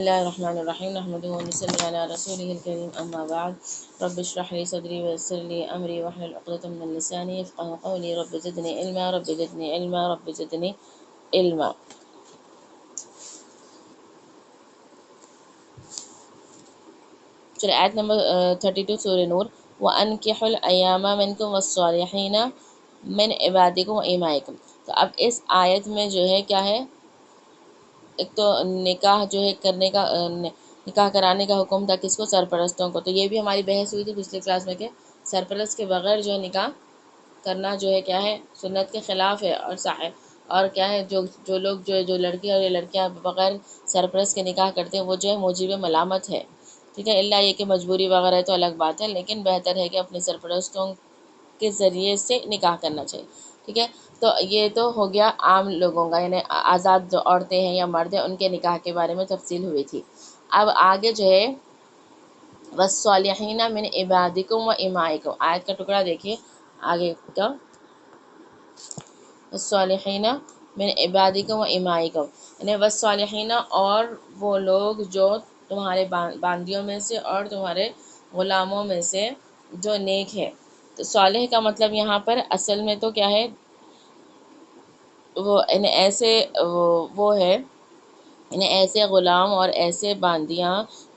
اللہ الرحمن الرحیم نحمده ونصلی علی رسولہ الکریم اما بعد رب اشرح لی صدری ویسر لی امری واحلل عقدۃ من لسانی یفقهوا قولی رب زدنی علما رب زدنی علما رب زدنی علما۔ چلے آیت نمبر 32 سورہ نور۔ وَأَنْكِحُوا الْأَيَامَ مِنْكُمْ وَالصَّالِحِينَ مِنْ عِبَادِكُمْ وَإِمَائِكُمْ۔ تو اب اس آیت میں جو ہے کیا ہے، ایک تو نکاح جو ہے کرنے کا نکاح کرانے کا حکم تھا کس کو؟ سرپرستوں کو۔ تو یہ بھی ہماری بحث ہوئی تھی پچھلے کلاس میں کہ سرپرست کے بغیر جو ہے نکاح کرنا جو ہے کیا ہے، سنت کے خلاف ہے، اور کیا ہے جو لوگ جو لڑکی اور لڑکیاں بغیر سرپرست کے نکاح کرتے ہیں وہ جو ہے موجب ملامت ہے، ٹھیک ہے۔ اللہ یہ کہ مجبوری وغیرہ ہے تو الگ بات ہے، لیکن بہتر ہے کہ اپنے سرپرستوں کے ذریعے سے نکاح کرنا چاہیے، ٹھیک ہے۔ تو یہ تو ہو گیا عام لوگوں کا، یعنی آزاد جو عورتیں ہیں یا مرد ہیں ان کے نکاح کے بارے میں تفصیل ہوئی تھی۔ اب آگے جو ہے وَالصَّالِحِينَ مِنْ عِبَادِكُمْ وَإِمَائِكُمْ، آیت کا ٹکڑا دیکھیے آگے کا، وَالصَّالِحِينَ مِنْ عِبَادِكُمْ وَإِمَائِكُمْ، یعنی وَالصَّالِحِينَ اور وہ لوگ جو تمہارے باندیوں میں سے اور تمہارے غلاموں میں سے جو نیک ہے۔ تو صالح کا مطلب یہاں پر اصل میں تو کیا ہے، وہ یعنی ایسے وہ ہے، یعنی ایسے غلام اور ایسے باندیاں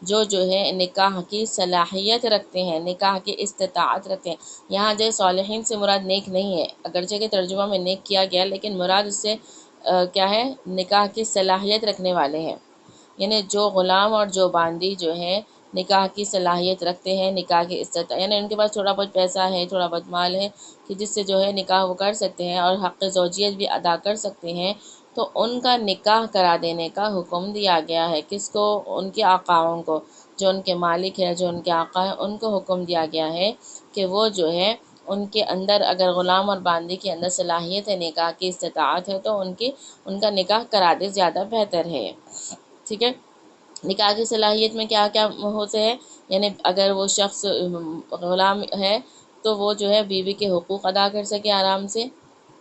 جو ہے نکاح کی صلاحیت رکھتے ہیں، نکاح کی استطاعت رکھتے ہیں۔ یہاں جو صالحین سے مراد نیک نہیں ہے، اگرچہ کہ ترجمہ میں نیک کیا گیا لیکن مراد اس سے کیا ہے، نکاح کی صلاحیت رکھنے والے ہیں، یعنی جو غلام اور جو باندی جو ہے نکاح کی صلاحیت رکھتے ہیں، نکاح کی استطاعت، یعنی ان کے پاس تھوڑا بہت پیسہ ہے، تھوڑا بہت مال ہے کہ جس سے جو ہے نکاح وہ کر سکتے ہیں اور حق زوجیت بھی ادا کر سکتے ہیں، تو ان کا نکاح کرا دینے کا حکم دیا گیا ہے۔ کس کو؟ ان کے آقاؤں کو، جو ان کے مالک ہیں، جو ان کے آقا ہیں، ان کو حکم دیا گیا ہے کہ وہ جو ہے ان کے اندر اگر غلام اور باندی کے اندر صلاحیت ہے، نکاح کی استطاعت ہے، تو ان کا نکاح کرا دے، زیادہ بہتر ہے، ٹھیک ہے۔ نکاح کی صلاحیت میں کیا کیا ہوتے ہیں، یعنی اگر وہ شخص غلام ہے تو وہ جو ہے بیوی کے حقوق ادا کر سکے آرام سے،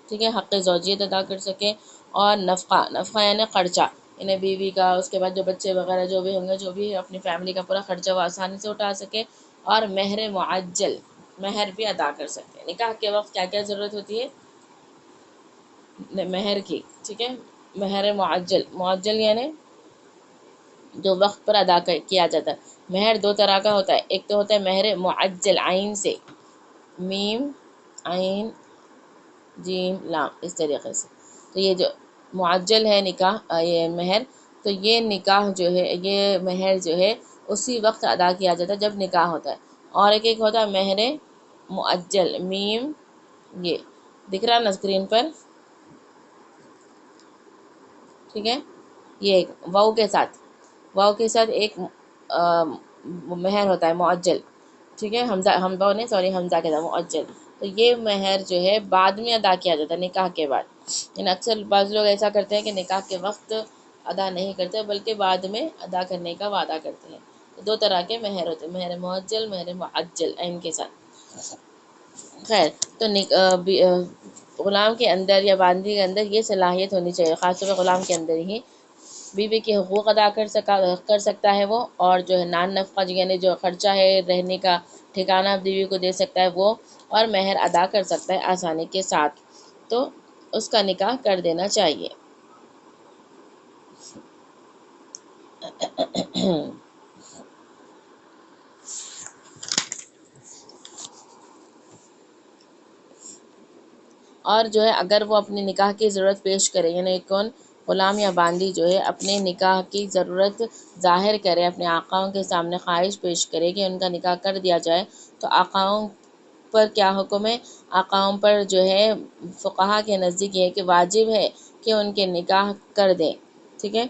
ٹھیک ہے، حق زوجیت ادا کر سکے، اور نفقہ یعنی خرچہ، یعنی بیوی کا، اس کے بعد جو بچے وغیرہ جو بھی ہوں گے، جو بھی اپنی فیملی کا پورا خرچہ وہ آسانی سے اٹھا سکے، اور مہر معجل، مہر بھی ادا کر سکتے ہیں۔ نکاح کے وقت کیا کیا ضرورت ہوتی ہے؟ مہر کی، ٹھیک ہے، مہر معجل یعنی جو وقت پر ادا کیا جاتا ہے۔ مہر دو طرح کا ہوتا ہے، ایک تو ہوتا ہے مہر معجل، عین سے، میم عین جیم لام، اس طریقے سے۔ تو یہ جو معجل ہے نکاح، یہ مہر، تو یہ نکاح جو ہے، یہ مہر جو ہے اسی وقت ادا کیا جاتا ہے جب نکاح ہوتا ہے۔ اور ایک ہوتا ہے مہر معجل، میم، یہ دکھ رہا نا اسکرین پر، ٹھیک ہے، یہ ایک واو کے ساتھ ایک مہر ہوتا ہے معجل، ٹھیک ہے، حمزہ کے ساتھ معجل۔ تو یہ مہر جو ہے بعد میں ادا کیا جاتا ہے، نکاح کے بعد، یعنی اکثر بعض لوگ ایسا کرتے ہیں کہ نکاح کے وقت ادا نہیں کرتے بلکہ بعد میں ادا کرنے کا وعدہ کرتے ہیں۔ تو دو طرح کے مہر ہوتے ہیں، مہر معجل، مہر معجل، عین کے ساتھ۔ خیر، تو غلام کے اندر یا باندی کے اندر یہ صلاحیت ہونی چاہیے، خاص طور پہ غلام کے اندر ہی بیوی کے حقوق ادا کر سکتا ہے وہ، اور جو ہے نان نفقہ یعنی جو خرچہ ہے، رہنے کا ٹھکانہ بیوی کو دے سکتا ہے وہ، اور مہر ادا کر سکتا ہے آسانی کے ساتھ، تو اس کا نکاح کر دینا چاہیے۔ اور جو ہے اگر وہ اپنے نکاح کی ضرورت پیش کرے، یعنی کون؟ غلام یا باندی جو ہے اپنے نکاح کی ضرورت ظاہر کرے، اپنے آقاؤں کے سامنے خواہش پیش کرے کہ ان کا نکاح کر دیا جائے، تو آقاؤں پر کیا حکم ہے؟ آقاؤں پر جو ہے فقہا کے نزدیک یہ ہے کہ واجب ہے کہ ان کے نکاح کر دیں، ٹھیک ہے،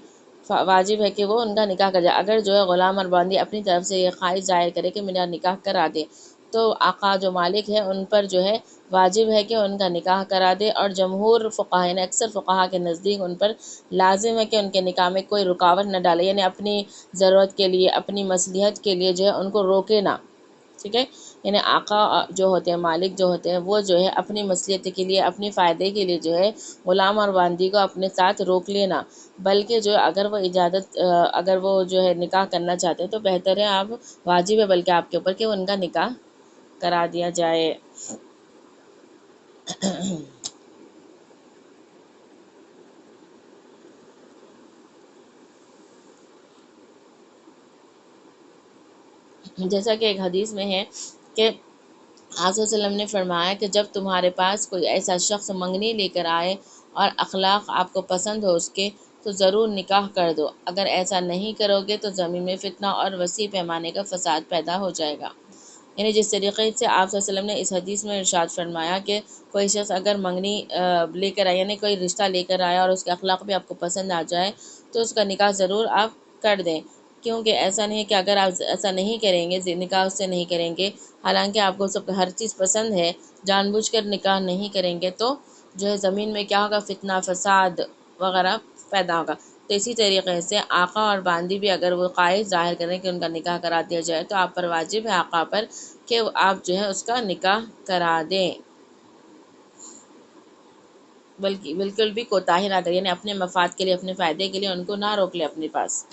واجب ہے کہ وہ ان کا نکاح کر جائے۔ اگر جو ہے غلام اور باندی اپنی طرف سے یہ خواہش ظاہر کرے کہ میرا نکاح کرا دے، تو آقا جو مالک ہے ان پر جو ہے واجب ہے کہ ان کا نکاح کرا دے، اور جمہور فقہا یعنی اکثر فقہا کے نزدیک ان پر لازم ہے کہ ان کے نکاح میں کوئی رکاوٹ نہ ڈالے، یعنی اپنی ضرورت کے لیے، اپنی مصلحت کے لیے جو ہے ان کو روکے نہ، ٹھیک ہے۔ یعنی آقا جو ہوتے ہیں، مالک جو ہوتے ہیں، وہ جو ہے اپنی مصلحت کے لیے، اپنے فائدے کے لیے جو ہے غلام اور باندی کو اپنے ساتھ روک لینا، بلکہ جو اگر وہ اجازت اگر وہ جو ہے نکاح کرنا چاہتے ہیں تو بہتر ہے، آپ واجب ہے بلکہ آپ کے اوپر کہ ان کا نکاح کرا دیا جائے۔ جیسا کہ ایک حدیث میں ہے کہ آپ صلی اللہ علیہ وسلم نے فرمایا کہ جب تمہارے پاس کوئی ایسا شخص منگنی لے کر آئے اور اخلاق آپ کو پسند ہو اس کے، تو ضرور نکاح کر دو، اگر ایسا نہیں کرو گے تو زمین میں فتنہ اور وسیع پیمانے کا فساد پیدا ہو جائے گا۔ یعنی جس طریقے سے آپ صلی اللہ علیہ وسلم نے اس حدیث میں ارشاد فرمایا کہ کوئی شخص اگر منگنی لے کر آئے، یعنی کوئی رشتہ لے کر آیا اور اس کے اخلاق بھی آپ کو پسند آ جائے، تو اس کا نکاح ضرور آپ کر دیں، کیونکہ ایسا نہیں ہے کہ اگر آپ ایسا نہیں کریں گے، نکاح اس سے نہیں کریں گے، حالانکہ آپ کو سب ہر چیز پسند ہے، جان بوجھ کر نکاح نہیں کریں گے تو جو ہے زمین میں کیا ہوگا، فتنہ فساد وغیرہ پیدا ہوگا۔ تو اسی طریقے سے آقا اور باندی بھی اگر وہ خواہش ظاہر کریں کہ ان کا نکاح کرا دیا جائے تو آپ پر واجب ہے، آقا پر، کہ آپ جو ہے اس کا نکاح کرا دیں، بلکہ بالکل بھی کوتاہی نہ کریں، یعنی اپنے مفاد کے لیے، اپنے فائدے کے لیے ان کو نہ روک لے اپنے پاس۔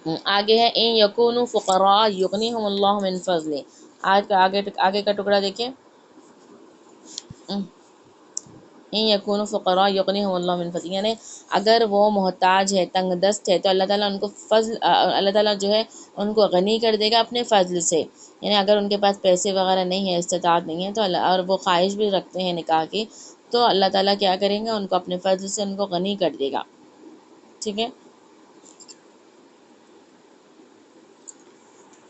آگے ہے ان یکونوا فقراء یغنیہم اللہ من فضلہ۔ آج کا آگے کا ٹکڑا دیکھیں، ان یکونوا فقراء یغنیہم اللہ من فضلہ، یعنی اگر وہ محتاج ہے، تنگ دست ہے، تو اللہ تعالیٰ ان کو فضل، اللہ تعالیٰ جو ہے ان کو غنی کر دے گا اپنے فضل سے۔ یعنی اگر ان کے پاس پیسے وغیرہ نہیں ہے، استطاعت نہیں ہے تو اللہ، اور وہ خواہش بھی رکھتے ہیں نکاح کی، تو اللہ تعالیٰ کیا کریں گا، ان کو اپنے فضل سے ان کو غنی کر دے گا، ٹھیک ہے۔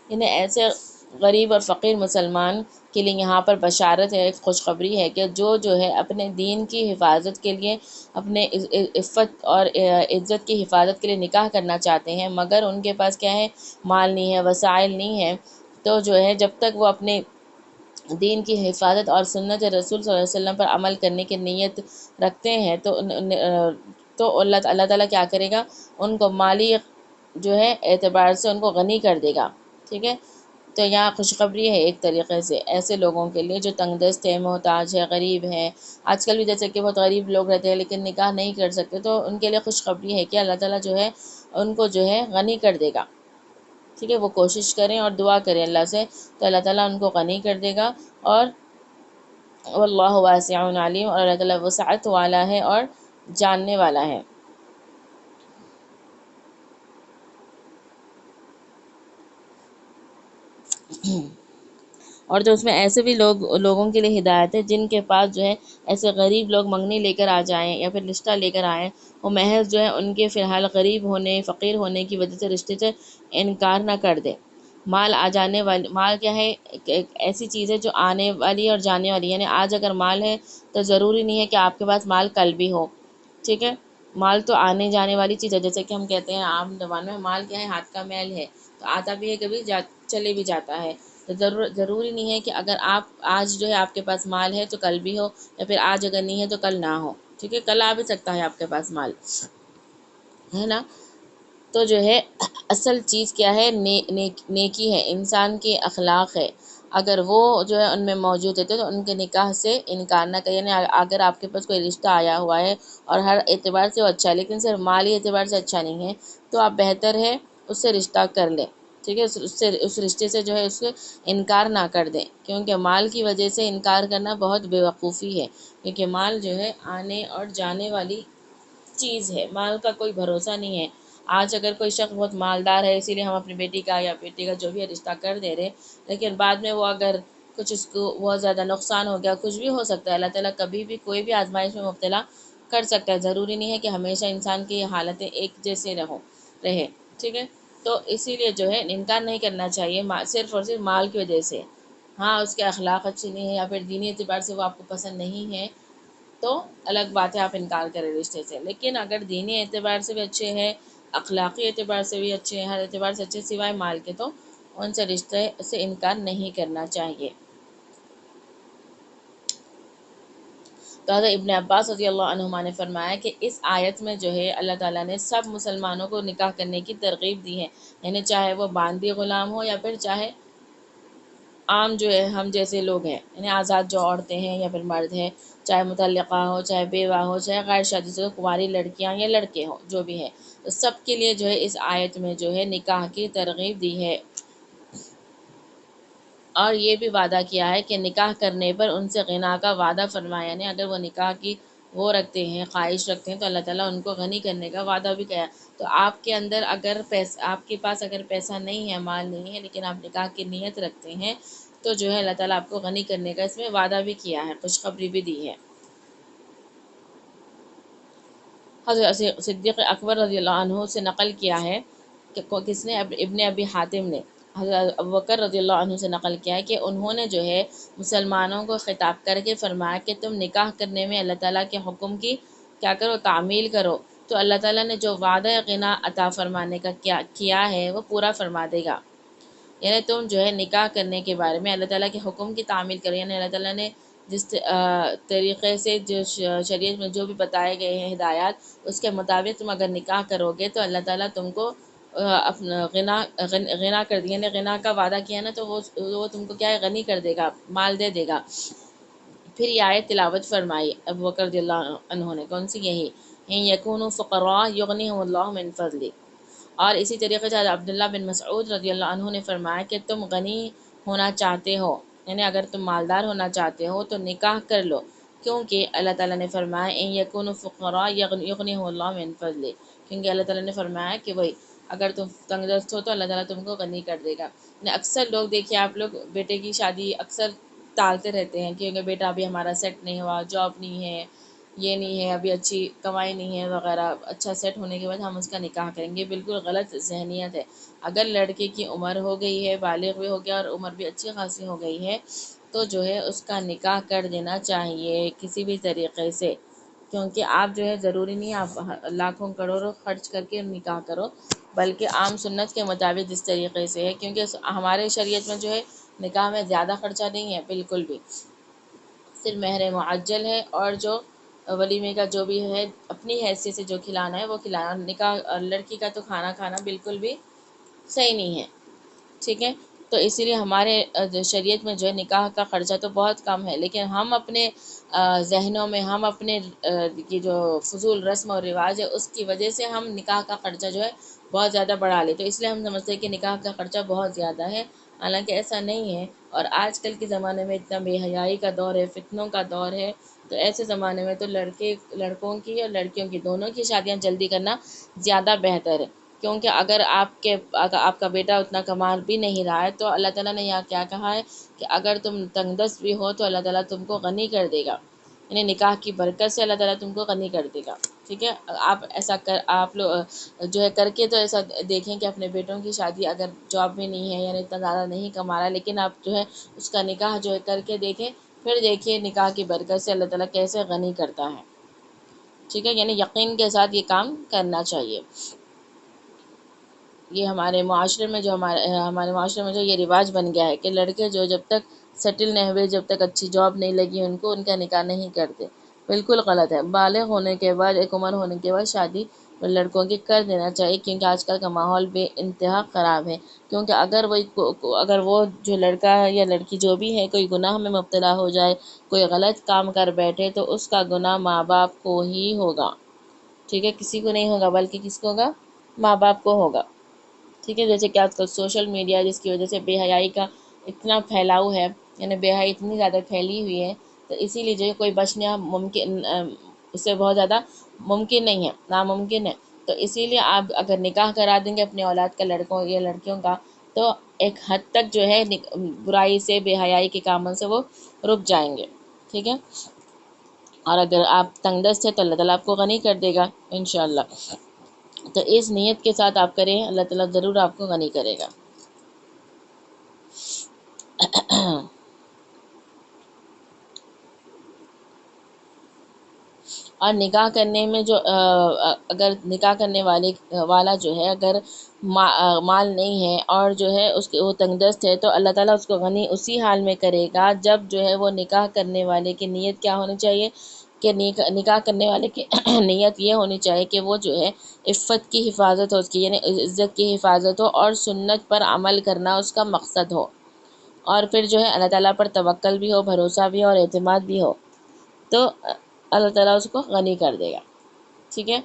یعنی ایسے غریب اور فقیر مسلمان کے لیے یہاں پر بشارت ہے، ایک خوشخبری ہے کہ جو ہے اپنے دین کی حفاظت کے لیے، اپنے عفت اور عزت کی حفاظت کے لیے نکاح کرنا چاہتے ہیں، مگر ان کے پاس کیا ہے، مال نہیں ہے، وسائل نہیں ہے، تو جو ہے جب تک وہ اپنے دین کی حفاظت اور سنت رسول صلی اللہ علیہ وسلم پر عمل کرنے کی نیت رکھتے ہیں تو اللہ تعالیٰ کیا کرے گا، ان کو مالی جو ہے اعتبار سے ان کو غنی کر دے گا، ٹھیک ہے۔ تو یہاں خوشخبری ہے ایک طریقے سے ایسے لوگوں کے لیے جو تنگ دست ہے، محتاج ہے، غریب ہے، آج کل بھی جیسے کہ بہت غریب لوگ رہتے ہیں لیکن نکاح نہیں کر سکتے، تو ان کے لیے خوشخبری ہے کہ اللہ تعالیٰ جو ہے ان کو جو ہے غنی کر دے گا، ٹھیک ہے۔ وہ کوشش کریں اور دعا کریں اللہ سے، تو اللہ تعالیٰ ان کو غنی کر دے گا، اور واللہ واسع علیم، اور اللہ تعالیٰ وسعت والا ہے اور جاننے والا ہے۔ اور جو اس میں ایسے بھی لوگوں کے لیے ہدایت ہے جن کے پاس جو ہے ایسے غریب لوگ منگنی لے کر آ جائیں یا پھر رشتہ لے کر آئیں، وہ محض جو ہے ان کے فی الحال غریب ہونے، فقیر ہونے کی وجہ سے رشتے سے انکار نہ کر دیں۔ مال آ جانے والی، مال کیا ہے، ایک ایسی چیز ہے جو آنے والی اور جانے والی، یعنی آج اگر مال ہے تو ضروری نہیں ہے کہ آپ کے پاس مال کل بھی ہو، ٹھیک ہے۔ مال تو آنے جانے والی چیز ہے، جیسے کہ ہم کہتے ہیں عام زبان میں مال کیا ہے، ہاتھ کا میل ہے، تو آتا بھی ہے کبھی چلے بھی جاتا ہے، تو ضروری نہیں ہے کہ اگر آپ آج جو ہے آپ کے پاس مال ہے تو کل بھی ہو، یا پھر آج اگر نہیں ہے تو کل نہ ہو، ٹھیک ہے، کل آ بھی سکتا ہے آپ کے پاس مال، ہے نا۔ تو جو ہے اصل چیز کیا ہے، نیکی ہے، انسان کے اخلاق ہے، اگر وہ جو ہے ان میں موجود ہے تو ان کے نکاح سے انکار نہ کریں، یعنی اگر آپ کے پاس کوئی رشتہ آیا ہوا ہے اور ہر اعتبار سے وہ اچھا ہے لیکن صرف مالی اعتبار سے اچھا نہیں ہے، تو آپ بہتر ہے اس سے رشتہ کر لیں، ٹھیک ہے، اس رشتے سے جو ہے اس سے انکار نہ کر دیں، کیونکہ مال کی وجہ سے انکار کرنا بہت بیوقوفی ہے، کیونکہ مال جو ہے آنے اور جانے والی چیز ہے، مال کا کوئی بھروسہ نہیں ہے۔ آج اگر کوئی شخص بہت مالدار ہے اسی لیے ہم اپنی بیٹی کا یا بیٹے کا جو بھی ہے رشتہ کر دے رہے، لیکن بعد میں وہ اگر کچھ اس کو بہت زیادہ نقصان ہو گیا، کچھ بھی ہو سکتا ہے، اللہ تعالیٰ کبھی بھی کوئی بھی آزمائش میں مبتلا کر سکتا ہے، ضروری نہیں ہے کہ ہمیشہ انسان کی حالتیں ایک جیسے رہے، ٹھیک ہے۔ تو اسی لیے جو ہے انکار نہیں کرنا چاہیے صرف اور صرف مال کی وجہ سے، ہاں اس کے اخلاق اچھے نہیں ہیں یا پھر دینی اعتبار سے وہ آپ کو پسند نہیں ہے تو الگ بات ہے، آپ انکار کریں رشتے سے، لیکن اگر دینی اعتبار سے بھی اچھے ہیں، اخلاقی اعتبار سے بھی اچھے ہیں، ہر اعتبار سے اچھے سوائے مال کے، تو ان سے رشتے سے انکار نہیں کرنا چاہیے۔ تو حضرت ابن عباس رضی اللہ عنہما نے فرمایا کہ اس آیت میں جو ہے اللہ تعالیٰ نے سب مسلمانوں کو نکاح کرنے کی ترغیب دی ہے، یعنی چاہے وہ باندی غلام ہو یا پھر چاہے عام جو ہے ہم جیسے لوگ ہیں، یعنی آزاد جو عورتیں ہیں یا پھر مرد ہیں، چاہے مطلقہ ہو، چاہے بیوہ ہو، چاہے غیر شادی شدہ کنواری لڑکیاں یا لڑکے ہوں، جو بھی ہے، تو سب کے لیے جو ہے اس آیت میں جو ہے نکاح کی ترغیب دی ہے، اور یہ بھی وعدہ کیا ہے کہ نکاح کرنے پر ان سے غنا کا وعدہ فرمایا، یعنی اگر وہ نکاح کی وہ رکھتے ہیں، خواہش رکھتے ہیں، تو اللہ تعالیٰ ان کو غنی کرنے کا وعدہ بھی کیا. تو آپ کے اندر اگر آپ کے پاس اگر پیسہ نہیں ہے، مال نہیں ہے، لیکن آپ نکاح کی نیت رکھتے ہیں، تو جو ہے اللہ تعالیٰ آپ کو غنی کرنے کا اس میں وعدہ بھی کیا ہے، خوشخبری بھی دی ہے. حضرت صدیق اکبر رضی اللہ عنہ سے نقل کیا ہے کہ کس نے، ابن ابی حاتم نے حضرت ابوبکر رضی اللہ عنہ سے نقل کیا ہے کہ انہوں نے جو ہے مسلمانوں کو خطاب کر کے فرمایا کہ تم نکاح کرنے میں اللہ تعالیٰ کے حکم کی کیا کرو، تعمیل کرو، تو اللہ تعالیٰ نے جو وعدہ غنا عطا فرمانے کا کیا ہے وہ پورا فرما دے گا. یعنی تم جو ہے نکاح کرنے کے بارے میں اللہ تعالیٰ کے حکم کی تعمیل کرو، یعنی اللہ تعالیٰ نے جس طریقے سے جو شریعت میں جو بھی بتائے گئے ہیں ہدایات، اس کے مطابق تم اگر نکاح کرو گے تو اللہ تعالیٰ تم کو اپنا غنا کر دیا، یعنی غنا کا وعدہ کیا نا، تو وہ تم کو کیا ہے، غنی کر دے گا، مال دے دے گا. پھر یہ آیت تلاوت فرمائی ابوبکر رضی اللہ عنہ نے، کون سی؟ یہی یکونوا فقراء یغنیہم اللہ من فضلہ. اور اسی طریقے سے عبداللہ بن مسعود رضی اللہ عنہ نے فرمایا کہ تم غنی ہونا چاہتے ہو، یعنی اگر تم مالدار ہونا چاہتے ہو تو نکاح کر لو، کیونکہ اللہ تعالیٰ نے فرمایا ان یکونوا فقراء یغنیہم اللہ من فضلہ، کیونکہ اللہ تعالیٰ نے فرمایا کہ وہی اگر تم تنگ دست ہو تو اللہ تعالیٰ تم کو غنی کر دے گا. اکثر لوگ دیکھیے، آپ لوگ بیٹے کی شادی اکثر ٹالتے رہتے ہیں، کیونکہ بیٹا ابھی ہمارا سیٹ نہیں ہوا، جاب نہیں ہے، یہ نہیں ہے، ابھی اچھی کمائی نہیں ہے وغیرہ، اچھا سیٹ ہونے کے بعد ہم اس کا نکاح کریں گے. بالکل غلط ذہنیت ہے. اگر لڑکے کی عمر ہو گئی ہے، بالغ بھی ہو گیا اور عمر بھی اچھی خاصی ہو گئی ہے، تو جو ہے اس کا نکاح کر دینا چاہیے کسی بھی طریقے سے. کیونکہ آپ جو ہے ضروری نہیں آپ لاکھوں کروڑوں خرچ کر کے نکاح کرو، بلکہ عام سنت کے مطابق جس طریقے سے ہے، کیونکہ ہمارے شریعت میں جو ہے نکاح میں زیادہ خرچہ نہیں ہے بالکل بھی، صرف مہر معجل ہے، اور جو ولیمے کا جو بھی ہے اپنی حیثیت سے جو کھلانا ہے وہ کھلانا. نکاح لڑکی کا تو کھانا کھانا بالکل بھی صحیح نہیں ہے، ٹھیک ہے. تو اسی لیے ہمارے شریعت میں جو ہے نکاح کا خرچہ تو بہت کم ہے، لیکن ہم اپنے ذہنوں میں، ہم اپنے کی جو فضول رسم و رواج ہے اس کی وجہ سے ہم نکاح کا خرچہ جو ہے بہت زیادہ بڑھا لیتے، تو اس لیے ہم سمجھتے ہیں کہ نکاح کا خرچہ بہت زیادہ ہے، حالانکہ ایسا نہیں ہے. اور آج کل کے زمانے میں اتنا بے حیائی کا دور ہے، فتنوں کا دور ہے، تو ایسے زمانے میں تو لڑکوں کی اور لڑکیوں کی دونوں کی شادیاں جلدی کرنا زیادہ بہتر ہے. کیونکہ اگر آپ کا بیٹا اتنا کما بھی نہیں رہا ہے، تو اللہ تعالیٰ نے یہاں کیا کہا ہے کہ اگر تم تنگ دست بھی ہو تو اللہ تعالیٰ تم کو غنی کر دے گا، یعنی نکاح کی برکت سے اللہ تعالیٰ تم کو غنی کر دے گا. ٹھیک ہے. آپ لوگ جو ہے کر کے تو ایسا دیکھیں کہ اپنے بیٹوں کی شادی، اگر جاب بھی نہیں ہے، یعنی اتنا زیادہ نہیں کما رہا، لیکن آپ جو ہے اس کا نکاح جو ہے کر کے دیکھیں، پھر دیکھیے نکاح کی برکت سے اللہ تعالیٰ کیسے غنی کرتا ہے. ٹھیک ہے. یعنی یقین کے ساتھ یہ کام کرنا چاہیے. یہ ہمارے معاشرے میں جو یہ رواج بن گیا ہے کہ لڑکے جو جب تک سیٹل نہیں ہوئے، جب تک اچھی جاب نہیں لگی ان کو، ان کا نکاح نہیں کرتے. بالکل غلط ہے. بالغ ہونے کے بعد، ایک عمر ہونے کے بعد شادی لڑکوں کی کر دینا چاہیے، کیونکہ آج کل کا ماحول بے انتہا خراب ہے. کیونکہ اگر وہ جو لڑکا یا لڑکی جو بھی ہے کوئی گناہ میں مبتلا ہو جائے، کوئی غلط کام کر بیٹھے، تو اس کا گناہ ماں باپ کو ہی ہوگا. ٹھیک ہے. کسی کو نہیں ہوگا، بلکہ کس کو ہوگا؟ ماں باپ کو ہوگا. ٹھیک ہے. جیسے کہ آج کل سوشل میڈیا جس کی وجہ سے بے حیائی کا اتنا پھیلاؤ ہے، یعنی بے حیائی اتنی زیادہ پھیلی ہوئی ہے، تو اسی لیے جو ہے کوئی بچنا ممکن، اس سے بہت زیادہ ممکن نہیں ہے، ناممکن ہے. تو اسی لیے آپ اگر نکاح کرا دیں گے اپنی اولاد کا، لڑکوں یا لڑکیوں کا، تو ایک حد تک جو ہے برائی سے، بے حیائی کے کاموں سے وہ رک جائیں گے. ٹھیک ہے. اور اگر آپ تنگ دست ہے تو اللہ تعالیٰ آپ کو غنی کر دے گا انشاءاللہ. تو اس نیت کے ساتھ آپ کریں، اللہ تعالیٰ ضرور آپ کو غنی کرے گا. اور نکاح کرنے میں جو اگر نکاح کرنے والا جو ہے اگر مال نہیں ہے اور جو ہے وہ تنگ دست ہے، تو اللہ تعالیٰ اس کو غنی اسی حال میں کرے گا جب جو ہے وہ نکاح کرنے والے کی نیت کیا ہونی چاہیے، کہ نکاح کرنے والے کی نیت یہ ہونی چاہیے کہ وہ جو ہے عفت کی حفاظت ہو، اس کی یعنی عزت کی حفاظت ہو، اور سنت پر عمل کرنا اس کا مقصد ہو. اور پھر جو ہے اللہ تعالیٰ پر توکل بھی ہو، بھروسہ بھی ہو اور اعتماد بھی ہو، تو اللہ تعالیٰ اس کو غنی کر دے گا. ٹھیک ہے.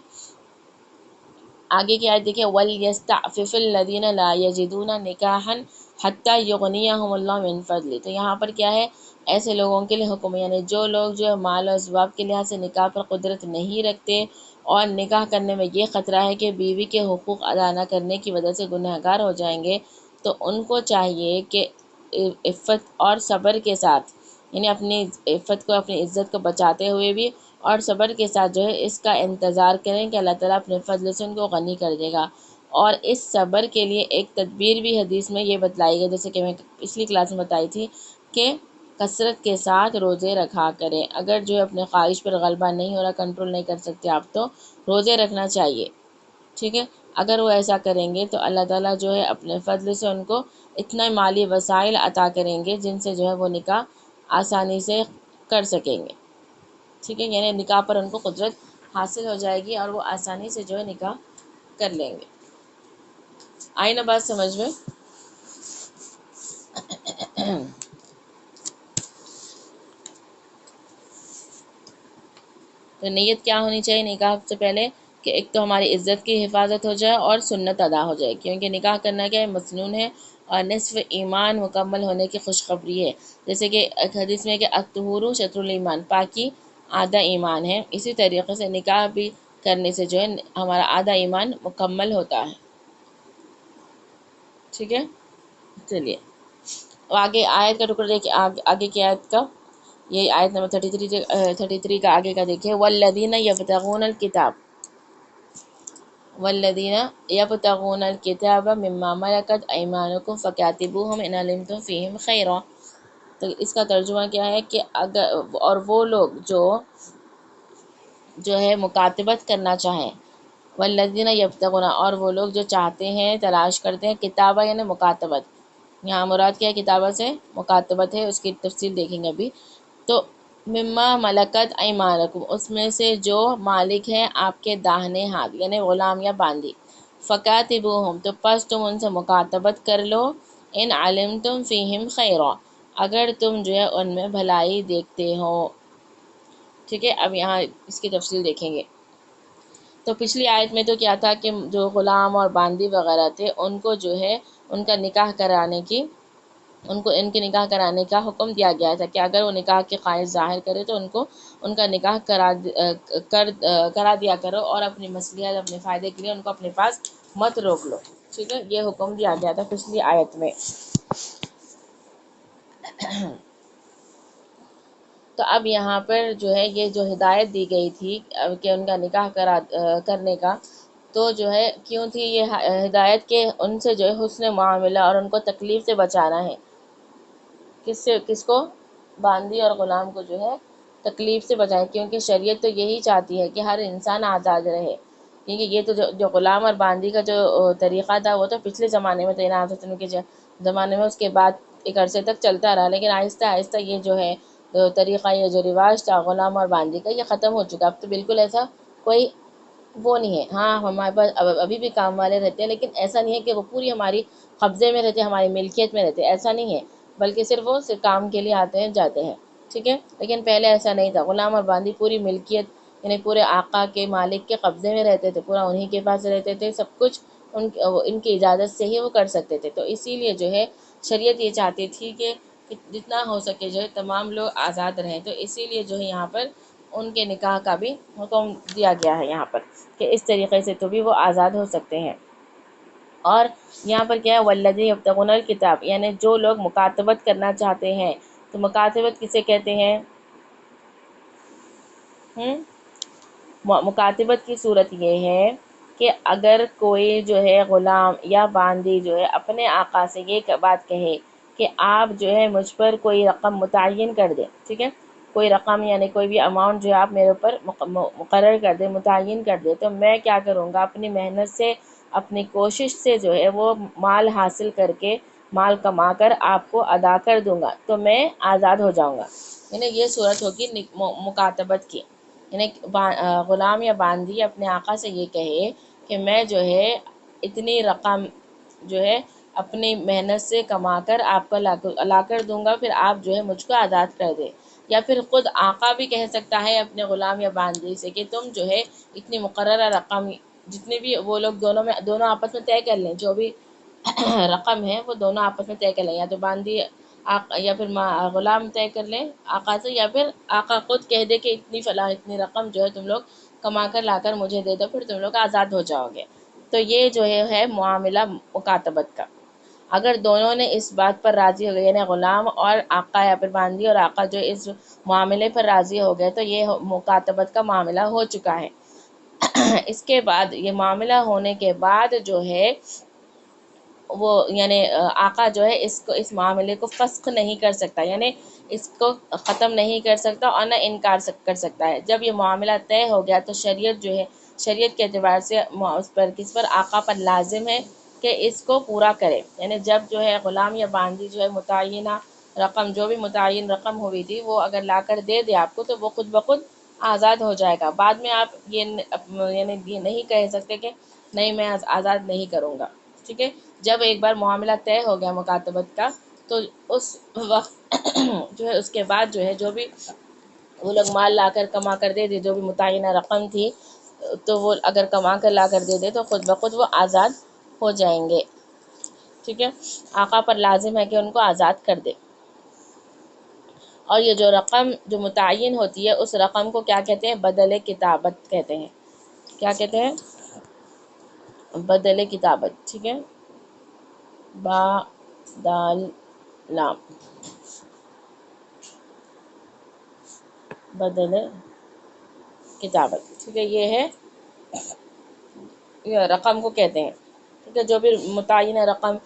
آگے کی آیت دیکھیں، وَلْيَسْتَعْفِفِ الَّذِينَ لَا يَجِدُونَ نِكَاحًا حَتَّى يُغْنِيَهُمُ اللَّهُ مِنْ فَضْلِهِ. تو یہاں پر کیا ہے، ایسے لوگوں کے لیے حکم، یعنی جو لوگ جو ہے مال و اسباب کے لحاظ سے نکاح پر قدرت نہیں رکھتے اور نکاح کرنے میں یہ خطرہ ہے کہ بیوی کے حقوق ادا نہ کرنے کی وجہ سے گنہگار ہو جائیں گے، تو ان کو چاہیے کہ عفت اور صبر کے ساتھ، یعنی اپنی عفت کو، اپنی عزت کو بچاتے ہوئے بھی اور صبر کے ساتھ جو ہے اس کا انتظار کریں کہ اللہ تعالیٰ اپنے فضل سے ان کو غنی کر دے گا. اور اس صبر کے لیے ایک تدبیر بھی حدیث میں یہ بتلائی گئی، جیسے کہ میں پچھلی کلاس میں بتائی تھی، کہ کثرت کے ساتھ روزے رکھا کریں. اگر جو ہے اپنے خواہش پر غلبہ نہیں ہو رہا، کنٹرول نہیں کر سکتے آپ، تو روزے رکھنا چاہیے. ٹھیک ہے. اگر وہ ایسا کریں گے تو اللہ تعالیٰ جو ہے اپنے فضل سے ان کو اتنا مالی وسائل عطا کریں گے جن سے جو ہے وہ نکاح آسانی سے کر سکیں گے. ٹھیک ہے. یعنی نکاح پر ان کو قدرت حاصل ہو جائے گی اور وہ آسانی سے جو ہے نکاح کر لیں گے. آئی نا بات سمجھ میں؟ تو نیت کیا ہونی چاہیے نکاح سے پہلے، کہ ایک تو ہماری عزت کی حفاظت ہو جائے اور سنت ادا ہو جائے، کیونکہ نکاح کرنا کیا ہے، مسنون ہے اور نصف ایمان مکمل ہونے کی خوشخبری ہے. جیسے کہ ایک حدیث میں کہ الطہور شطر الایمان، پاکی آدھا ایمان ہے. اسی طریقے سے نکاح بھی کرنے سے جو ہے ہمارا آدھا ایمان مکمل ہوتا ہے. ٹھیک ہے. چلیے آگے آیت کا ٹکڑا دیکھیں، آگے کی آیت کا، یہ آیت نمبر 33 کا آگے کا دیکھیں، والذین یبتغون الکتاب، والذین یبتغون الکتاب مما ملکت ایمانکم فکاتبوہم ان علمتم فیہم خیرا. تو اس کا ترجمہ کیا ہے کہ اگر، اور وہ لوگ جو ہے مکاتبت کرنا چاہیں، والذین یبتغون، اور وہ لوگ جو چاہتے ہیں، تلاش کرتے ہیں، کتابہ یعنی مکاتبت، یہاں مراد کیا ہے کتابہ سے، مکاتبت ہے، اس کی تفصیل دیکھیں گے ابھی. تو مما ملکت ایمانکم، اس میں سے جو مالک ہیں آپ کے داہنے ہاتھ، یعنی غلام یا باندی، فکاتبوہم، تو پس تم ان سے مکاتبت کر لو، ان علمتم فیہم خیرا، اگر تم جو ہے ان میں بھلائی دیکھتے ہو. ٹھیک ہے. اب یہاں اس کی تفصیل دیکھیں گے. تو پچھلی آیت میں تو کیا تھا کہ جو غلام اور باندی وغیرہ تھے ان کو جو ہے ان کا نکاح کرانے کی، ان کے نکاح کرانے کا حکم دیا گیا تھا کہ اگر وہ نکاح کے خواہش ظاہر کرے تو ان کو ان کا نکاح کرا دیا کرو، اور اپنی مصلحت، اپنے فائدے کے لیے ان کو اپنے پاس مت روک لو. ٹھیک ہے. یہ حکم دیا گیا تھا پچھلی آیت میں. تو اب یہاں پر جو ہے یہ جو ہدایت دی گئی تھی کہ ان کا نکاح کرنے کا، تو جو ہے کیوں تھی یہ ہدایت، کہ ان سے جو ہے حسن معاملہ اور ان کو تکلیف سے بچانا ہے. کس کو؟ باندی اور غلام کو جو ہے تکلیف سے بچائیں، کیونکہ شریعت تو یہی چاہتی ہے کہ ہر انسان آزاد رہے. کیونکہ یہ تو جو غلام اور باندی کا جو طریقہ تھا وہ تو پچھلے زمانے میں تھا، انعام حسن کے زمانے میں، اس کے بعد ایک عرصے تک چلتا رہا، لیکن آہستہ آہستہ یہ جو ہے طریقہ، یہ جو رواج تھا غلام اور باندی کا، یہ ختم ہو چکا. اب تو بالکل ایسا کوئی وہ نہیں ہے. ہاں ہمارے پاس ابھی بھی کام والے رہتے ہیں، لیکن ایسا نہیں ہے کہ وہ پوری ہماری قبضے میں رہتے، ہماری ملکیت میں رہتے، ایسا نہیں ہے، بلکہ صرف وہ کام کے لیے آتے ہیں، جاتے ہیں. ٹھیک ہے. لیکن پہلے ایسا نہیں تھا. غلام اور باندی پوری ملکیت، یعنی پورے آقا کے، مالک کے قبضے میں رہتے تھے، پورا انہی کے پاس رہتے تھے، سب کچھ ان کی اجازت سے ہی وہ کر سکتے تھے. تو اسی لیے جو ہے شریعت یہ چاہتی تھی کہ جتنا ہو سکے جو ہے تمام لوگ آزاد رہیں. تو اسی لیے جو ہے یہاں پر ان کے نکاح کا بھی حکم دیا گیا ہے یہاں پر، کہ اس طریقے سے تو بھی وہ آزاد ہو سکتے ہیں. اور یہاں پر کیا ہے، والذین یبتغون الکتاب، یعنی جو لوگ مکاتبت کرنا چاہتے ہیں. تو مکاتبت کسے کہتے ہیں؟ مکاتبت کی صورت یہ ہے کہ اگر کوئی جو ہے غلام یا باندی جو ہے اپنے آقا سے یہ بات کہے کہ آپ جو ہے مجھ پر کوئی رقم متعین کر دیں. ٹھیک ہے. کوئی رقم یعنی کوئی بھی اماؤنٹ جو ہے آپ میرے اوپر مقرر کر دیں، متعین کر دیں، تو میں کیا کروں گا، اپنی محنت سے، اپنی کوشش سے جو ہے وہ مال حاصل کر کے، مال کما کر آپ کو ادا کر دوں گا، تو میں آزاد ہو جاؤں گا. یعنی یہ صورت ہوگی مکاتبت کی. یعنی غلام یا باندی اپنے آقا سے یہ کہے کہ میں جو ہے اتنی رقم جو ہے اپنی محنت سے کما کر آپ کو لا کر دوں گا، پھر آپ جو ہے مجھ کو آزاد کر دیں۔ یا پھر خود آقا بھی کہہ سکتا ہے اپنے غلام یا باندی سے کہ تم جو ہے اتنی مقررہ رقم، جتنے بھی وہ لوگ دونوں آپس میں طے کر لیں، جو بھی رقم ہے وہ دونوں آپس میں طے کر لیں، یا تو باندی یا پھر غلام طے کر لیں آقا سے، یا پھر آقا خود کہہ دے کہ اتنی فلاں اتنی رقم جو ہے تم لوگ کما کر لا کر مجھے دے دو، پھر تم لوگ آزاد ہو جاؤ گے۔ تو یہ جو ہے معاملہ مکاتبت کا۔ اگر دونوں نے اس بات پر راضی ہو گئے، یعنی غلام اور آقا یا پھر باندی اور آقا جو اس معاملے پر راضی ہو گئے، تو یہ مکاتبت کا معاملہ ہو چکا ہے۔ اس کے بعد یہ معاملہ ہونے کے بعد جو ہے وہ یعنی آقا جو ہے اس معاملے کو فسخ نہیں کر سکتا، یعنی اس کو ختم نہیں کر سکتا اور نہ انکار کر سکتا ہے۔ جب یہ معاملہ طے ہو گیا تو شریعت جو ہے، شریعت کے اعتبار سے کس پر آقا پر لازم ہے کہ اس کو پورا کرے، یعنی جب جو ہے غلام یا باندی جو ہے متعینہ رقم، جو بھی متعین رقم ہوئی تھی وہ اگر لا کر دے دے آپ کو، تو وہ خود بخود آزاد ہو جائے گا۔ بعد میں آپ یعنی یہ نہیں کہہ سکتے کہ نہیں میں آزاد نہیں کروں گا، ٹھیک ہے۔ جب ایک بار معاملہ طے ہو گیا مکاتبت کا، تو اس وقت جو ہے اس کے بعد جو ہے جو بھی وہ لوگ مال لا کر کما کر دے دے، جو بھی متعینہ رقم تھی، تو وہ اگر کما کر لا کر دے دے تو خود بخود وہ آزاد ہو جائیں گے، ٹھیک ہے۔ آقا پر لازم ہے کہ ان کو آزاد کر دے۔ اور یہ جو رقم جو متعین ہوتی ہے، اس رقم کو کیا کہتے ہیں؟ بدل کتابت کہتے ہیں۔ کیا کہتے ہیں؟ بدل کتابت، ٹھیک ہے، با دال لام، بدل کتابت، ٹھیک ہے، یہ ہے یہ رقم کو کہتے ہیں، ٹھیک ہے، جو بھی متعینہ رقم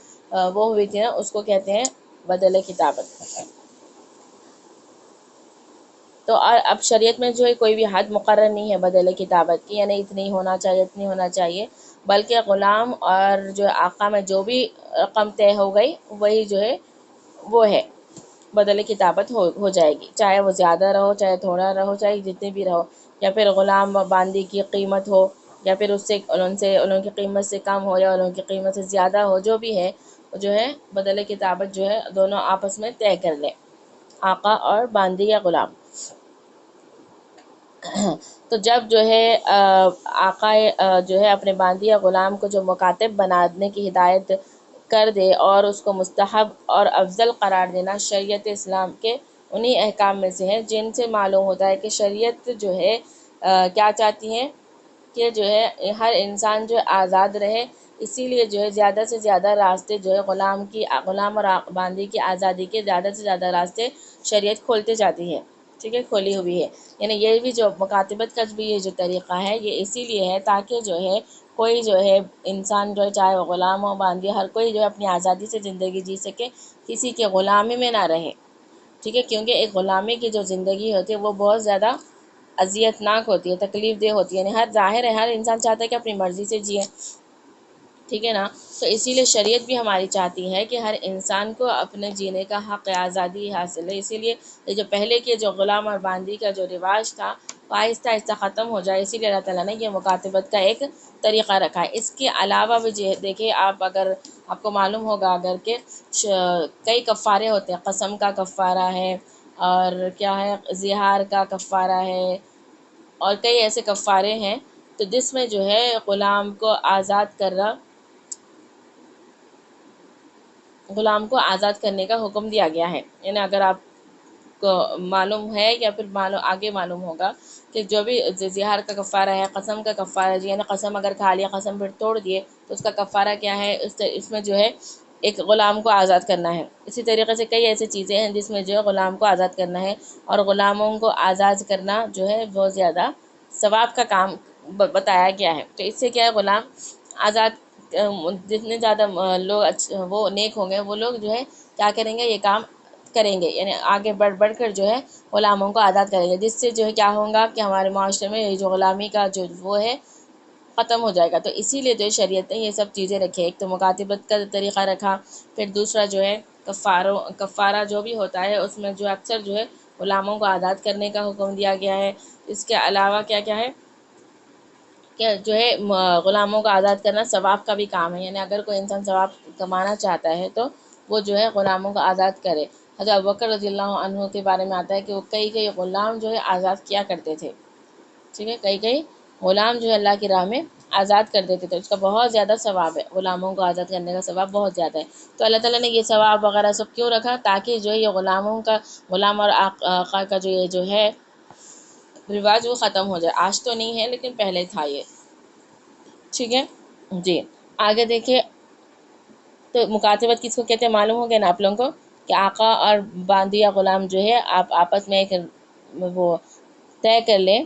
وہ ہوئی تھی نا، اس کو کہتے ہیں بدل کتابت۔ تو اب شریعت میں جو ہے کوئی بھی حد مقرر نہیں ہے بدل کتابت کی، یعنی اتنی ہونا چاہیے اتنی ہونا چاہیے، بلکہ غلام اور جو آقا میں جو بھی رقم طے ہو گئی وہی جو ہے وہ ہے بدل کتابت ہو جائے گی، چاہے وہ زیادہ رہو چاہے تھوڑا رہو چاہے جتنے بھی رہو، یا پھر غلام و باندی کی قیمت ہو، یا پھر ان کی قیمت سے کم ہو یا ان کی قیمت سے زیادہ ہو، جو بھی ہے جو ہے بدل کتابت جو ہے دونوں آپس میں طے کر لیں، آقا اور باندی یا غلام۔ تو جب جو ہے آقا جو ہے اپنے باندی یا غلام کو جو مکاتب بنانے کی ہدایت کر دے اور اس کو مستحب اور افضل قرار دینا شریعت اسلام کے انہی احکام میں سے ہیں، جن سے معلوم ہوتا ہے کہ شریعت جو ہے کیا چاہتی ہے کہ جو ہے ہر انسان جو ہے آزاد رہے، اسی لیے جو ہے زیادہ سے زیادہ راستے جو ہے غلام اور باندی کی آزادی کے زیادہ سے زیادہ راستے شریعت کھولتے جاتی ہے، ٹھیک ہے، کھولی ہوئی ہے۔ یعنی یہ بھی جو مکاتبت کا بھی یہ جو طریقہ ہے یہ اسی لیے ہے تاکہ جو ہے کوئی جو ہے انسان جو ہے چاہے وہ غلام ہو باندی، ہر کوئی جو ہے اپنی آزادی سے زندگی جی سکے، کسی کے غلامی میں نہ رہے، ٹھیک ہے، کیونکہ ایک غلامی کی جو زندگی ہوتی ہے وہ بہت زیادہ اذیت ناک ہوتی ہے، تکلیف دہ ہوتی ہے، یعنی ظاہر ہے ہر انسان چاہتا ہے کہ اپنی مرضی سے جیے، ٹھیک ہے نا۔ تو اسی لیے شریعت بھی ہماری چاہتی ہے کہ ہر انسان کو اپنے جینے کا حق آزادی حاصل ہے، اسی لیے یہ جو پہلے کے جو غلام اور باندی کا جو رواج تھا وہ آہستہ آہستہ ختم ہو جائے، اسی لیے اللہ تعالیٰ نے یہ مکاتبت کا ایک طریقہ رکھا ہے۔ اس کے علاوہ بھی دیکھیں آپ، اگر آپ کو معلوم ہوگا اگر کہ کئی کفارے ہوتے ہیں، قسم کا کفارہ ہے، اور کیا ہے زہار کا کفارہ ہے، اور کئی ایسے کفارے ہیں، تو جس میں جو ہے غلام کو آزاد کرنے کا حکم دیا گیا ہے، یعنی اگر آپ کو معلوم ہے یا پھر آگے معلوم ہوگا کہ جو بھی زہار کا کفارہ ہے، قسم کا کفارہ ہے، یعنی قسم اگر کھا لیا، قسم پھر توڑ دیے تو اس کا کفارہ کیا ہے، اس میں جو ہے ایک غلام کو آزاد کرنا ہے۔ اسی طریقے سے کئی ایسی چیزیں ہیں جس میں جو ہے غلام کو آزاد کرنا ہے، اور غلاموں کو آزاد کرنا جو ہے بہت زیادہ ثواب کا کام بتایا گیا ہے۔ تو اس سے کیا ہے غلام آزاد، جتنے زیادہ لوگ وہ نیک ہوں گے وہ لوگ جو ہے کیا کریں گے، یہ کام کریں گے، یعنی آگے بڑھ کر جو ہے غلاموں کو آزاد کریں گے، جس سے جو ہے کیا ہوگا کہ ہمارے معاشرے میں یہ جو غلامی کا جو وہ ہے ختم ہو جائے گا۔ تو اسی لیے جو ہے شریعت نے یہ سب چیزیں رکھی، ایک تو مکاتبت کا طریقہ رکھا، پھر دوسرا جو ہے کفارہ جو بھی ہوتا ہے اس میں جو اکثر جو ہے غلاموں کو آزاد کرنے کا حکم دیا گیا ہے۔ اس کے علاوہ کیا کیا ہے کہ جو ہے غلاموں کو آزاد کرنا ثواب کا بھی کام ہے، یعنی اگر کوئی انسان ثواب کمانا چاہتا ہے تو وہ جو ہے غلاموں کو آزاد کرے۔ حضرت ابوبکر رضی اللہ عنہ کے بارے میں آتا ہے کہ وہ کئی غلام جو ہے آزاد کیا کرتے تھے، ٹھیک ہے، کئی غلام جو ہے اللہ کی راہ میں آزاد کر دیتے تھے، اس کا بہت زیادہ ثواب ہے، غلاموں کو آزاد کرنے کا ثواب بہت زیادہ ہے۔ تو اللہ تعالیٰ نے یہ ثواب وغیرہ سب کیوں رکھا؟ تاکہ جو ہے یہ غلام اور آقا کا جو یہ جو ہے رواج وہ ختم ہو جائے۔ آج تو نہیں ہے لیکن پہلے تھا یہ، ٹھیک ہے جی۔ آگے دیکھیے، تو مکاتبت کس کو کہتے ہیں معلوم ہو گیا نا آپ لوگوں کو، کہ آقا اور باندی یا غلام جو ہے آپ آپس میں ایک وہ طے کر لیں،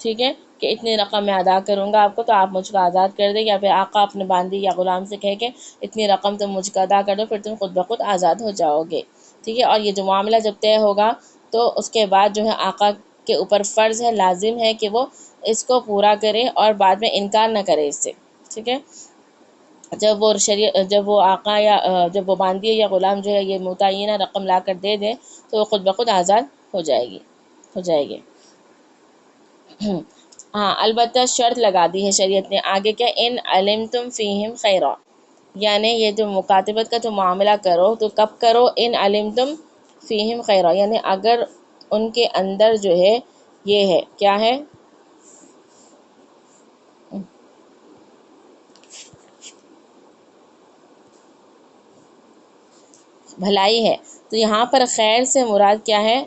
ٹھیک ہے، کہ اتنی رقم میں ادا کروں گا آپ کو تو آپ مجھ کو آزاد کر دیں، یا پھر آقا اپنے باندی یا غلام سے کہہ کے اتنی رقم تم مجھ کو ادا کر دو، پھر تم خود بخود آزاد ہو جاؤ گے، ٹھیک ہے۔ اور یہ جو معاملہ جب طے ہوگا تو اس کے بعد جو ہے آقا کے اوپر فرض ہے، لازم ہے کہ وہ اس کو پورا کرے اور بعد میں انکار نہ کرے اس سے، ٹھیک ہے۔ جب وہ آقا یا جب وہ باندی یا غلام جو ہے یہ متعینہ رقم لا کر دے دیں تو وہ خود بخود آزاد ہو جائے گی۔ ہاں، البتہ شرط لگا دی ہے شریعت نے آگے، کیا ان علمتم فیہم خیرا، یعنی یہ جو مکاتبت کا جو معاملہ کرو تو کب کرو؟ ان علمتم فیہم خیرا، یعنی اگر ان کے اندر جو ہے یہ ہے، کیا ہے؟ بھلائی ہے۔ تو یہاں پر خیر سے مراد کیا ہے؟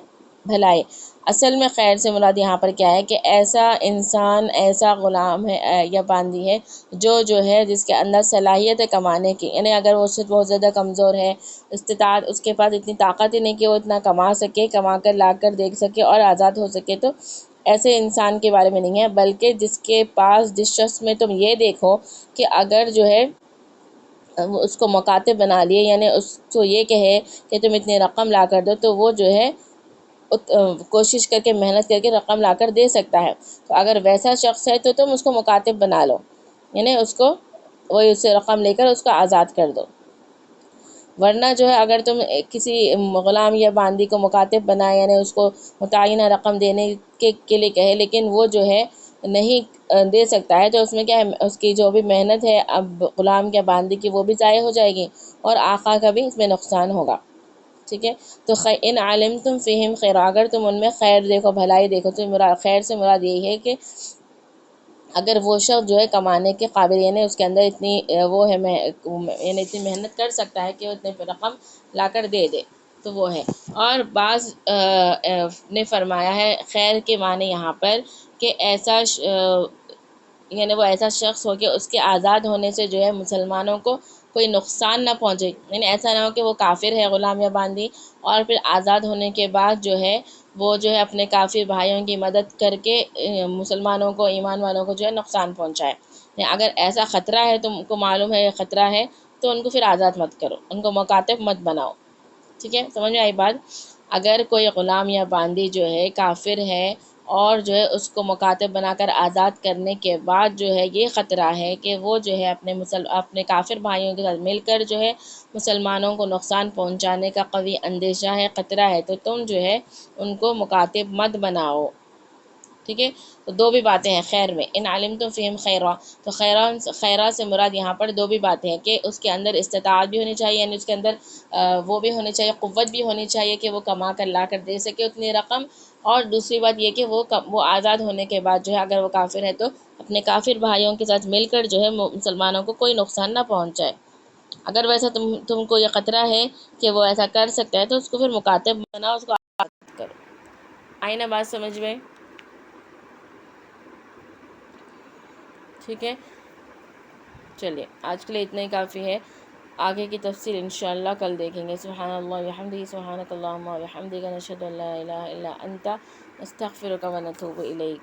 بھلائی۔ اصل میں خیر سے مراد یہاں پر کیا ہے کہ ایسا انسان، ایسا غلام ہے یا باندی ہے جو ہے جس کے اندر صلاحیت ہے کمانے کی، یعنی اگر وہ صرف بہت زیادہ کمزور ہے، استطاعت اس کے پاس اتنی طاقت ہی نہیں کہ وہ اتنا کما سکے، کما کر لا کر دیکھ سکے اور آزاد ہو سکے، تو ایسے انسان کے بارے میں نہیں ہے، بلکہ جس کے پاس، جس شخص میں تم یہ دیکھو کہ اگر جو ہے اس کو مکاتب بنا لیے، یعنی اس کو یہ کہے کہ تم اتنی رقم لا کر دو، تو وہ جو ہے کوشش کر کے محنت کر کے رقم لا کر دے سکتا ہے۔ تو اگر ویسا شخص ہے تو تم اس کو مکاتب بنا لو، یعنی اس کو وہی اس سے رقم لے کر اس کو آزاد کر دو۔ ورنہ جو ہے اگر تم کسی غلام یا باندی کو مکاتب بنائے، یعنی اس کو متعینہ رقم دینے کے لیے کہے، لیکن وہ جو ہے نہیں دے سکتا ہے، تو اس میں کیا ہے، اس کی جو بھی محنت ہے اب غلام یا باندی کی وہ بھی ضائع ہو جائے گی اور آقا کا بھی اس میں نقصان ہوگا، ٹھیک ہے۔ تو ان علمتم فیہم خیر، اگر تم ان میں خیر دیکھو، بھلائی دیکھو، تو خیر سے مراد یہی ہے کہ اگر وہ شخص جو ہے کمانے کے قابل، یعنی اس کے اندر اتنی وہ ہے، یعنی اتنی محنت کر سکتا ہے کہ وہ اتنے رقم لا کر دے دے، تو وہ ہے۔ اور بعض نے فرمایا ہے خیر کے معنی یہاں پر کہ ایسا یعنی وہ ایسا شخص ہو کہ اس کے آزاد ہونے سے جو ہے مسلمانوں کو کوئی نقصان نہ پہنچے، یعنی ایسا نہ ہو کہ وہ کافر ہے غلام یا باندی اور پھر آزاد ہونے کے بعد جو ہے وہ جو ہے اپنے کافر بھائیوں کی مدد کر کے مسلمانوں کو، ایمان والوں کو جو ہے نقصان پہنچائے۔ یعنی اگر ایسا خطرہ ہے، تم کو معلوم ہے یہ خطرہ ہے، تو ان کو پھر آزاد مت کرو، ان کو مکاتب مت بناؤ، ٹھیک ہے، سمجھ میں آئی بات؟ اگر کوئی غلام یا باندی جو ہے کافر ہے اور جو ہے اس کو مکاتب بنا کر آزاد کرنے کے بعد جو ہے یہ خطرہ ہے کہ وہ جو ہے اپنے کافر بھائیوں کے ساتھ مل کر جو ہے مسلمانوں کو نقصان پہنچانے کا قوی اندیشہ ہے، خطرہ ہے، تو تم جو ہے ان کو مکاتب مت بناؤ، ٹھیک ہے۔ تو دو بھی باتیں ہیں خیر میں، ان علمتم فیہم خیرا، تو خیرا سے مراد یہاں پر دو بھی باتیں ہیں کہ اس کے اندر استطاعت بھی ہونی چاہیے، یعنی اس کے اندر وہ بھی ہونی چاہیے، قوت بھی ہونی چاہیے کہ وہ کما کر لا کر دے سکے اتنی رقم، اور دوسری بات یہ کہ وہ آزاد ہونے کے بعد جو ہے اگر وہ کافر ہے تو اپنے کافر بھائیوں کے ساتھ مل کر جو ہے مسلمانوں کو کوئی نقصان نہ پہنچائے۔ اگر ویسا تم کو یہ خطرہ ہے کہ وہ ایسا کر سکتا ہے تو اس کو پھر مکاتب بناؤ، اس کو آزاد کرو۔ آئی نا بات سمجھ میں؟ ٹھیک ہے، چلیے آج کے لیے اتنا ہی کافی ہے، آگے کی تفصیل انشاءاللہ کل دیکھیں گے۔ سبحان اللہ وبحمدہ، سبحانک اللہم وبحمدک، نشہد ان لا الہ الا انت، نستغفرک ونتوب الیک۔